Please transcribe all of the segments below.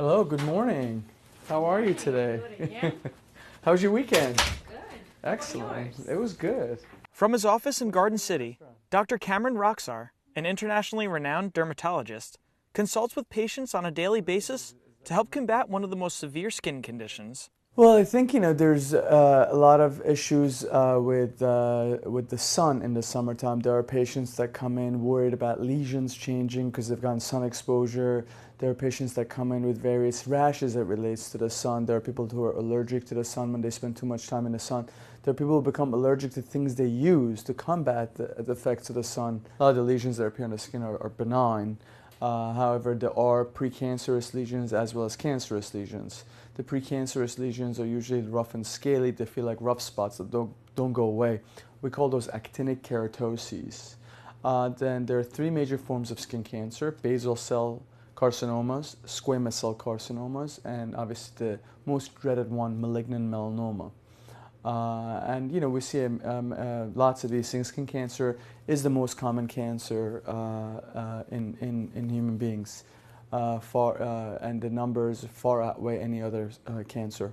Hello, good morning. How are you today? Good, yeah. How was your weekend? Good. Excellent. It was good. From his office in Garden City, Dr. Cameron Rokhsar, an internationally renowned dermatologist, consults with patients on a daily basis to help combat one of the most severe skin conditions. Well, I think, there's a lot of issues with the sun in the summertime. There are patients that come in worried about lesions changing because they've gotten sun exposure. There are patients that come in with various rashes that relates to the sun. There are people who are allergic to the sun when they spend too much time in the sun. There are people who become allergic to things they use to combat the effects of the sun. A lot of the lesions that appear on the skin are benign. However, there are precancerous lesions as well as cancerous lesions. The precancerous lesions are usually rough and scaly. They feel like rough spots that don't go away. We call those actinic keratoses. Then there are three major forms of skin cancer: basal cell carcinomas, squamous cell carcinomas, and obviously the most dreaded one, malignant melanoma. And we see lots of these things. Skin cancer is the most common cancer in human beings, and the numbers far outweigh any other cancer.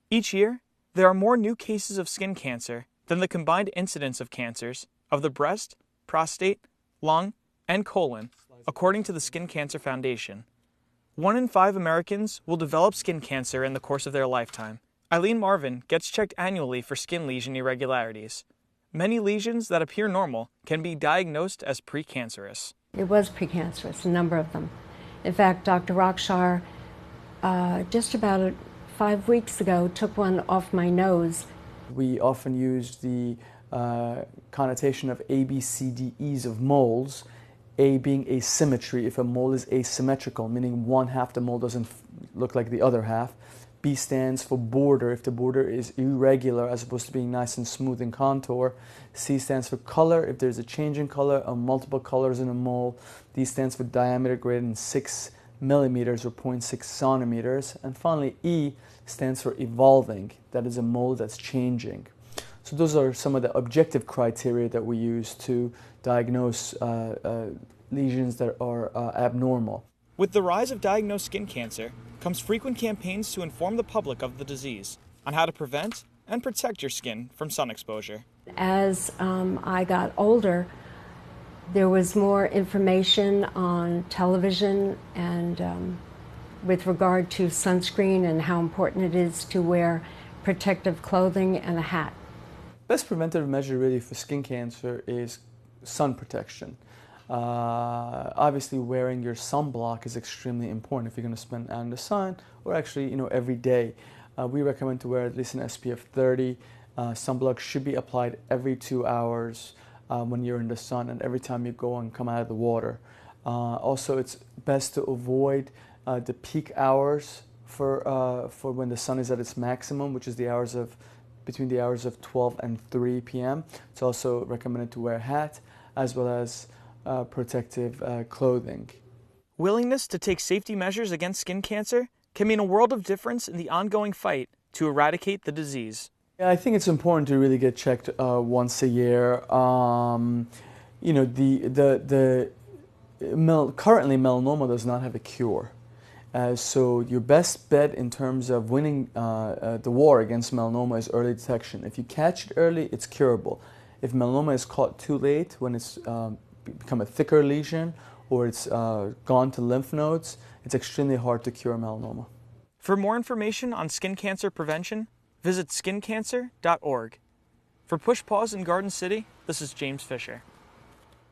Each year, there are more new cases of skin cancer than the combined incidence of cancers of the breast, prostate, lung, and colon, according to the Skin Cancer Foundation. 1 in 5 Americans will develop skin cancer in the course of their lifetime. Eileen Marvin gets checked annually for skin lesion irregularities. Many lesions that appear normal can be diagnosed as precancerous. It was precancerous, a number of them. In fact, Dr. Rokhsar, just about 5 weeks ago, took one off my nose. We often use the connotation of A, B, C, D, E's of moles. A being asymmetry, if a mole is asymmetrical, meaning one half the mole doesn't look like the other half. B stands for border, if the border is irregular as opposed to being nice and smooth in contour. C stands for color, if there's a change in color or multiple colors in a mole. D stands for diameter greater than 6 millimeters or 0.6 centimeters. And finally, E stands for evolving, that is a mole that's changing. So those are some of the objective criteria that we use to diagnose lesions that are abnormal. With the rise of diagnosed skin cancer comes frequent campaigns to inform the public of the disease, on how to prevent and protect your skin from sun exposure. As I got older, there was more information on television and with regard to sunscreen and how important it is to wear protective clothing and a hat. Best preventative measure really for skin cancer is sun protection. Obviously wearing your sunblock is extremely important if you're going to spend out in the sun, or actually every day. We recommend to wear at least an SPF 30. Sunblock should be applied every 2 hours when you're in the sun and every time you go and come out of the water. Also, it's best to avoid the peak hours for when the sun is at its maximum, which is between the hours of 12 and 3 p.m. It's also recommended to wear a hat as well as protective clothing. Willingness to take safety measures against skin cancer can mean a world of difference in the ongoing fight to eradicate the disease. Yeah, I think it's important to really get checked once a year. Currently melanoma does not have a cure. So your best bet in terms of winning the war against melanoma is early detection. If you catch it early, it's curable. If melanoma is caught too late, when it's become a thicker lesion or it's gone to lymph nodes, it's extremely hard to cure melanoma. For more information on skin cancer prevention, visit skincancer.org. For Push Pause in Garden City, this is James Fisher.